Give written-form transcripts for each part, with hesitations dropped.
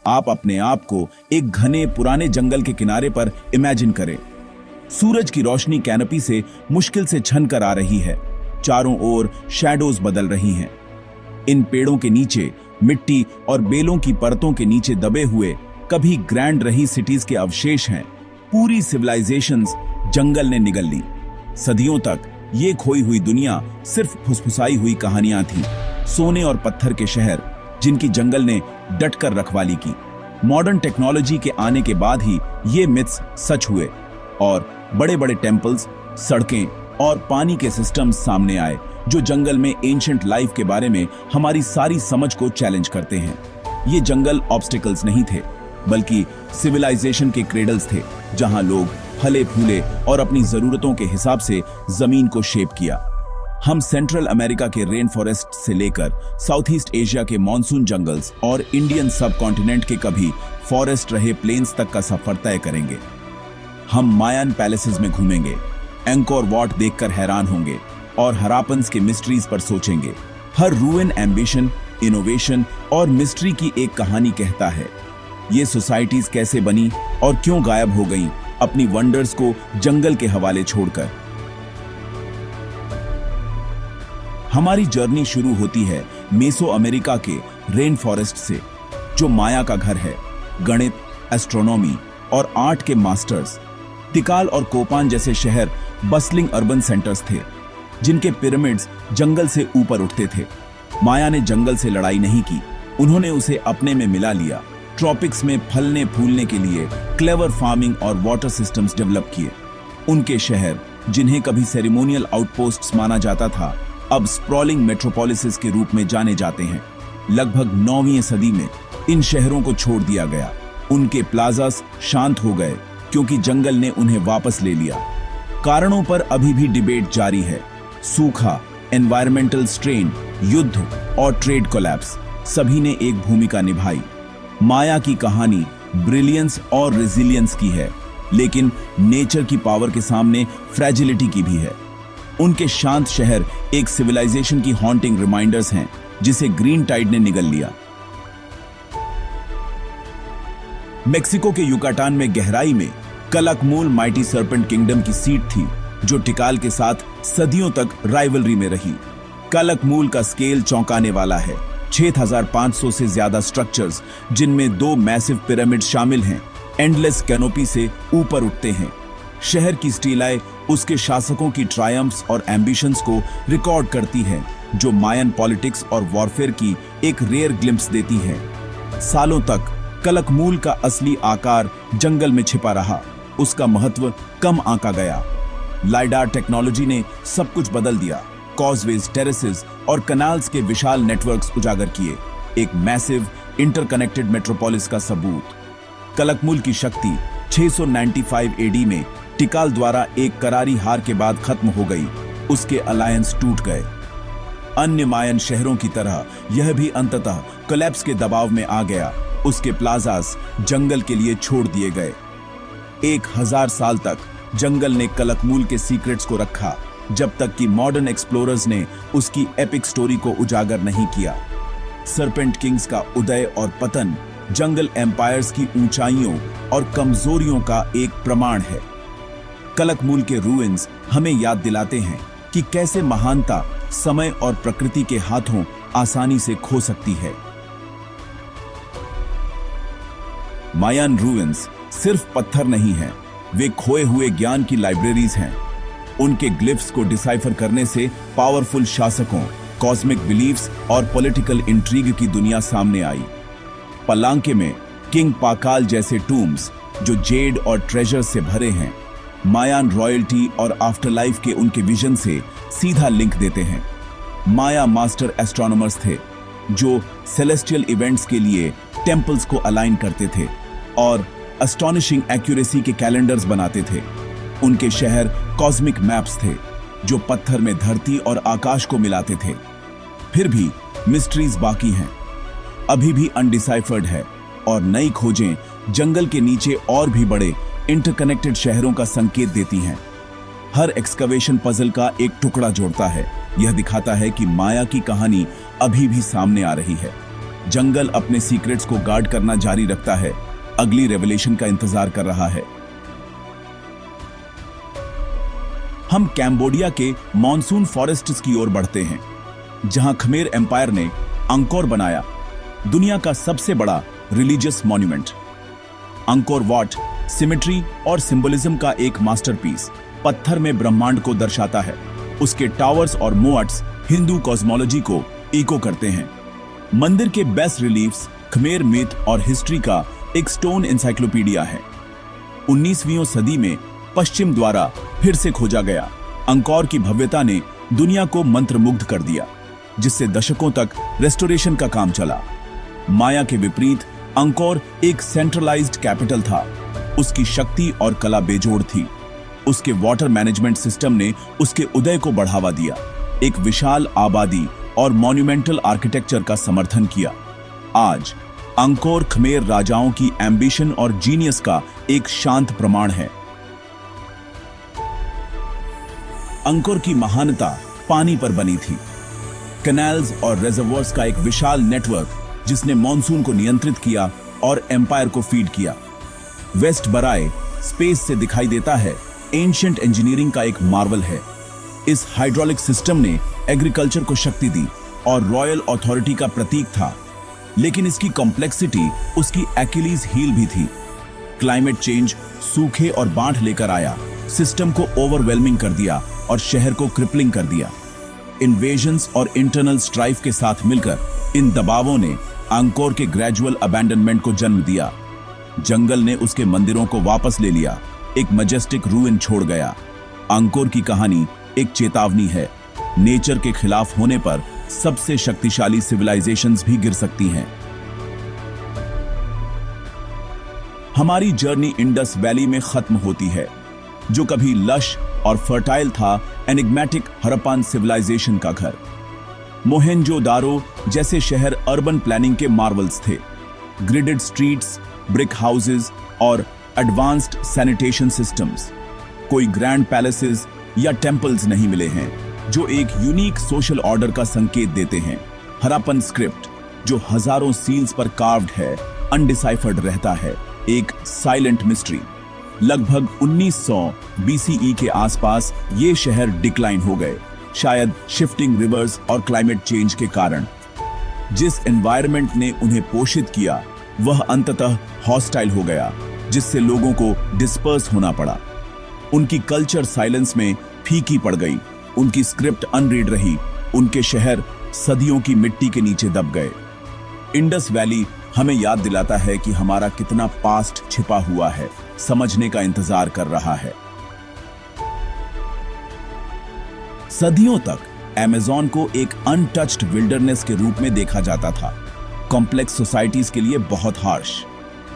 आप अपने आप को एक घने पुराने जंगल के किनारे पर इमेजिन करें। सूरज की रोशनी कैनपी से मुश्किल से छन कर आ रही है। चारों ओर शैडोज बदल रही हैं। इन पेड़ों के नीचे, मिट्टी और बेलों की परतों के नीचे दबे हुए कभी ग्रैंड रही सिटीज के अवशेष हैं। पूरी सिविलाइजेशंस जंगल ने निगल ली। सदियों तक ये खोई हुई दुनिया सिर्फ फुसफुसाई हुई कहानियां थी। सोने और पत्थर के शहर जिनकी जंगल ने डटकर रखवाली की। मॉडर्न टेक्नोलॉजी के आने के बाद ही ये मिथ्स सच हुए और बड़े बड़े टेम्पल्स, सड़कें और पानी के सिस्टम्स सामने आए जो जंगल में एंशिएंट लाइफ के बारे में हमारी सारी समझ को चैलेंज करते हैं। ये जंगल ऑब्स्टिकल्स नहीं थे, बल्कि सिविलाइजेशन के क्रेडल्स थे, जहां लोग फले फूले और अपनी जरूरतों के हिसाब से जमीन को शेप किया। हम सेंट्रल अमेरिका के रेन फॉरेस्ट से लेकर साउथ ईस्ट एशिया के मॉनसून जंगल्स और इंडियन सब कॉन्टिनेंट के कभी फॉरेस्ट रहे प्लेन्स तक का सफर तय करेंगे। हम मायन पैलेसेस में घूमेंगे, एंकोर वॉट देखकर हैरान होंगे और हरापन्स के मिस्ट्रीज पर सोचेंगे। हर रूइन एम्बिशन, इनोवेशन और मिस्ट्री की एक कहानी कहता है। ये सोसाइटीज कैसे बनी और क्यों गायब हो गईं, अपनी वंडर्स को जंगल के हवाले छोड़कर। हमारी जर्नी शुरू होती है मेसो अमेरिका के रेन फॉरेस्ट से, जो माया का घर है। गणित, एस्ट्रोनॉमी और आर्ट के मास्टर्स। तिकाल और कोपान जैसे शहर बस्लिंग अर्बन सेंटर्स थे, जिनके पिरामिड्स जंगल से ऊपर उठते थे। माया ने जंगल से लड़ाई नहीं की, उन्होंने उसे अपने में मिला लिया। ट्रॉपिक्स में फलने फूलने के लिए क्लेवर फार्मिंग और वाटर सिस्टम्स डेवलप किए। उनके शहर, जिन्हें कभी सेरेमोनियल आउटपोस्ट्स माना जाता था, अब स्प्रॉलिंग मेट्रोपोलिसेस के रूप में जाने जाते हैं। लगभग 9वीं सदी में इन शहरों को छोड़ दिया गया। उनके प्लाजास शांत हो गए क्योंकि जंगल ने उन्हें वापस ले लिया। कारणों पर अभी भी डिबेट जारी है। सूखा, एनवायरमेंटल स्ट्रेन, युद्ध और ट्रेड कोलैप्स, सभी ने एक भूमिका निभाई। माया की कहानी ब्रिलियंस और रेजिलियंस की है, लेकिन नेचर की पावर के सामने फ्रैजिलिटी की भी है। उनके शांत शहर एक सिविलाइजेशन की हॉन्टिंग रिमाइंडर्स हैं, जिसे ग्रीन टाइड ने निगल लिया। मेक्सिको के युकाटान में गहराई में कलकमूल माइटी सर्पेंट किंगडम की सीट थी, जो टिकाल के साथ सदियों तक राइवलरी में रही। कलकमूल का स्केल चौंकाने वाला है। 6500 से ज्यादा स्ट्रक्चर्स, जिनमें 2 मैसिव पिरामिड शामिल हैं, एंडलेस कैनोपी से ऊपर उठते हैं। शहर की स्टीलाएं उसके शासकों की ट्रायम्फ्स और एम्बिशंस को रिकॉर्ड करती है, जो मायन पॉलिटिक्स और वॉरफेयर की एक रेयर ग्लिम्प्स देती है। सालों तक कलकमूल का असली आकार जंगल में छिपा रहा, उसका महत्व कम आंका गया। लाइडार टेक्नोलॉजी ने सब कुछ बदल दिया। कॉजवेज, टेरेसेस और कनाल्स के विशाल नेटवर्क्स उजागर किए, एक मैसिव इंटरकनेक्टेड मेट्रोपोलिस का सबूत। कलकमूल की शक्ति 695 एडी में टिकाल द्वारा एक करारी हार के बाद खत्म हो गई। उसके अलायंस टूट गए। अन्य मायन शहरों की तरह यह भी अंततः कोलैप्स के दबाव में आ गया। उसके प्लाजास जंगल के लिए छोड़ दिए गए। 1000 साल तक जंगल ने कलकमूल के सीक्रेट्स को रखा, जब तक कि मॉडर्न एक्सप्लोरर्स ने उसकी एपिक स्टोरी को उजागर नहीं किया। सर्पेंट किंग्स का उदय और पतन जंगल एम्पायर्स की ऊंचाइयों और कमजोरियों का एक प्रमाण है। कलकमूल के रूइंस हमें याद दिलाते हैं कि कैसे महानता समय और प्रकृति के हाथों आसानी से खो सकती है। मायन रूइंस सिर्फ पत्थर नहीं हैं, वे खोए हुए ज्ञान की लाइब्रेरीज हैं। उनके ग्लिफ्स को डिसाइफर करने से पावरफुल शासकों, कॉस्मिक बिलीफ्स और पॉलिटिकल इंट्रीग की दुनिया सामने आई। पलांके में किंग पाकाल जैसे टूम्स, जो जेड और ट्रेजर से भरे हैं, मायान रॉयल्टी और आफ्टरलाइफ के उनके विजन से सीधा लिंक देते हैं। माया मास्टर एस्ट्रोनॉमर्स थे, जो सेलेस्टियल इवेंट्स के लिए टेम्पल्स को अलाइन करते थे और अस्टॉनिशिंग एक्यूरेसी के कैलेंडर्स बनाते थे। उनके शहर कॉस्मिक मैप्स थे, जो पत्थर में धरती और आकाश को मिलाते थे। फिर भी मिस्ट्रीज बाकी हैं, अभी भी अनडिसाइफर्ड है, और नई खोजें जंगल के नीचे और भी बड़े इंटरकनेक्टेड शहरों का संकेत देती हैं। हर एक्सकवेशन पजल का एक टुकड़ा जोड़ता है। यह दिखाता है कि माया की कहानी अभी भी सामने आ रही है। जंगल अपने सीक्रेट्स को गार्ड करना जारी रखता है, अगली रेवलेशन का इंतजार कर रहा है। हम कैम्बोडिया के मॉनसून फॉरेस्ट्स की ओर बढ़ते हैं, जहां खमेर एम्पायर ने अंकोर बनाया, दुनिया का सबसे बड़ा religious monument. Angkor Wat symmetry और सिंबलिज्म का एक मास्टरपीस, पत्थर में ब्रह्मांड को दर्शाता है। उसके टावर्स और मोअट्स हिंदू कॉस्मोलॉजी को इको करते हैं। मंदिर के बेस्ट रिलीफ्स खमेर मिथ और हिस्ट्री का एक स्टोन एनसाइक्लोपीडिया है। 19वीं सदी में पश्चिम द्वारा फिर से खोजा गया अंकोर की भव्यता ने दुनिया को मंत्रमुग्ध कर दिया, जिससे दशकों तक रेस्टोरेशन का काम चला। माया के विपरीत अंकोर एक सेंट्रलाइज्ड कैपिटल था। उसकी शक्ति और कला बेजोड़ थी। उसके वाटर मैनेजमेंट सिस्टम ने उसके उदय को बढ़ावा दिया, एक विशाल आबादी और मॉन्यूमेंटल आर्किटेक्चर का समर्थन किया। आज अंकोर खमेर राजाओं की एम्बिशन और जीनियस का एक शांत प्रमाण है। अंकोर की महानता पानी पर बनी थी। कैनाल्स और रिजर्वोयर्स का एक विशाल नेटवर्क जिसने मॉनसून को नियंत्रित किया और एम्पायर को फीड किया। वेस्ट बराए स्पेस से दिखाई देता है, एंशिएंट इंजीनियरिंग का एक मार्वल है। इस हाइड्रोलिक सिस्टम ने एग्रीकल्चर को शक्ति दी और रॉयल अथॉरिटी का प्रतीक था, लेकिन इसकी कॉम्प्लेक्सिटी उसकी एक्यूलीज हील भी थी। क्लाइमेट चेंज सूखे और बाढ़ लेकर आया, सिस्टम को ओवरवेलमिंग कर दिया और शहर को क्रिपलिंग कर दिया। इन्वेजन्स और इंटरनल स्ट्राइफ के साथ मिलकर इन दबावों ने अंकोर के ग्रेजुअल अबैंडनमेंट को जन्म दिया। जंगल ने उसके मंदिरों को वापस ले लिया, एक मजेस्टिक रूइन छोड़ गया। अंकोर की कहानी एक चेतावनी है, नेचर के खिलाफ होने पर सबसे शक्तिशाली सिविलाइजेशंस भी गिर सकती हैं। हमारी जर्नी इंडस वैली में खत्म होती है, जो कभी लश और फर्टाइल था, एनिग्मेटिक हड़प्पन सिविलाइजेशन का घर। मोहेंजोदारो जैसे शहर अर्बन प्लानिंग के मार्वल्स थे। ग्रिडेड स्ट्रीट्स, ब्रिक हाउसेस और एडवांस्ड सैनिटेशन सिस्टम्स। कोई ग्रैंड पैलेसेस या टेम्पल्स नहीं मिले हैं जो एक यूनिक सोशल ऑर्डर का संकेत देते हैं। हड़प्पन स्क्रिप्ट जो हजारों सील्स पर कार्व्ड है, अनडिसाइफर्ड रहता है, एक साइलेंट मिस्ट्री। लगभग 1900 BCE के आसपास ये शहर डिक्लाइन हो गए, शायद शिफ्टिंग रिवर्स और क्लाइमेट चेंज के कारण। जिस एनवायरनमेंट ने उन्हें पोषित किया वह अंततः हॉस्टाइल हो गया, जिससे लोगों को डिस्पर्स होना पड़ा। उनकी कल्चर साइलेंस में फीकी पड़ गई, उनकी स्क्रिप्ट अनरीड रही, उनके शहर सदियों की मिट्टी के नीचे दब गए। इंडस वैली हमें याद दिलाता है कि हमारा कितना पास्ट छिपा हुआ है, समझने का इंतजार कर रहा है। सदियों तक अमेज़न को एक अनटच्ड विल्डरनेस के रूप में देखा जाता था, कॉम्प्लेक्स सोसाइटीज के लिए बहुत हार्श।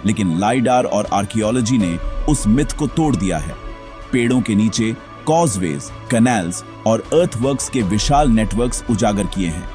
लेकिन लाइडार और आर्कियोलॉजी ने उस मिथ को तोड़ दिया है। पेड़ों के नीचे कॉजवेज, कैनाल्स और अर्थवर्क्स के विशाल नेटवर्क्स उजागर किए हैं।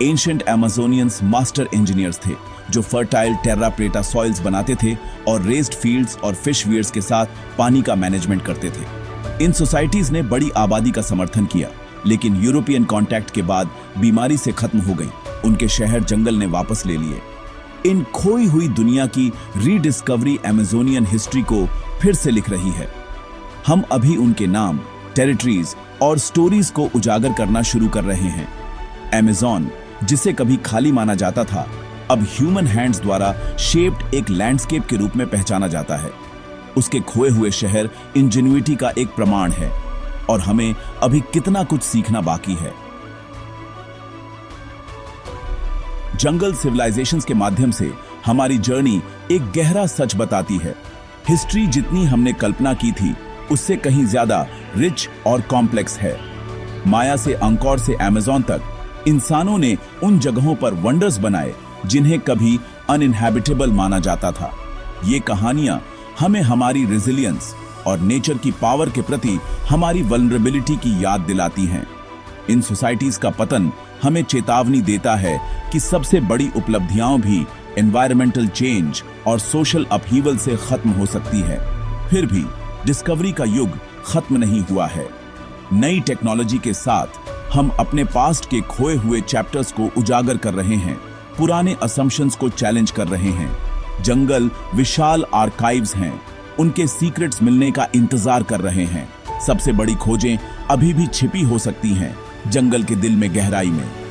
एंशिएंट अमेज़ोनियंस मास्टर इंजीनियर्स थे जो फर्टाइल टेर्रा प्रेटा सॉइल्स बनाते थे और रेस्ड फील्ड्स और फिश वीयर्स के साथ पानी का मैनेजमेंट करते थे। इन सोसाइटीज ने बड़ी आबादी का समर्थन किया, लेकिन यूरोपियन कांटेक्ट के बाद बीमारी से खत्म हो गई। उनके शहर जंगल ने वापस ले लिए। इन खोई हुई दुनिया की रीडिस्कवरी अमेज़ोनियन हिस्ट्री को फिर से लिख रही है। हम अभी उनके नाम, टेरिटरीज और स्टोरीज को उजागर करना शुरू कर रहे हैं। अमेज़न, जिसे कभी खाली माना जाता था, अब ह्यूमन हैंड्स द्वारा शेप्ड एक लैंडस्केप के रूप में पहचाना जाता है। उसके खोए हुए शहर इंजेन्युइटी का एक प्रमाण है और हमें अभी कितना कुछ सीखना बाकी है। जंगल सिविलाइजेशंस के माध्यम से हमारी जर्नी एक गहरा सच बताती है। हिस्ट्री जितनी हमने कल्पना की थी उससे कहीं ज्यादा रिच और कॉम्प्लेक्स है। माया से अंकोर से अमेज़न तक इंसानों ने उन जगहों पर वंडर्स बनाए जिन्हें कभी अनइनहैबिटेबल माना जाता था। ये कहानियां हमें हमारी रेजिलियंस और नेचर की पावर के प्रति हमारी वल्नरेबिलिटी की याद दिलाती हैं। इन सोसाइटीज का पतन हमें चेतावनी देता है कि सबसे बड़ी उपलब्धियां भी एनवायरमेंटल चेंज और सोशल अपहीवल से खत्म हो सकती है। फिर भी डिस्कवरी का युग खत्म नहीं हुआ है। नई टेक्नोलॉजी के साथ हम अपने पास्ट के खोए हुए चैप्टर्स को उजागर कर रहे हैं। पुराने असम्पशंस को चैलेंज कर रहे हैं। जंगल विशाल आर्काइव्स हैं, उनके सीक्रेट्स मिलने का इंतजार कर रहे हैं। सबसे बड़ी खोजें अभी भी छिपी हो सकती हैं जंगल के दिल में गहराई में।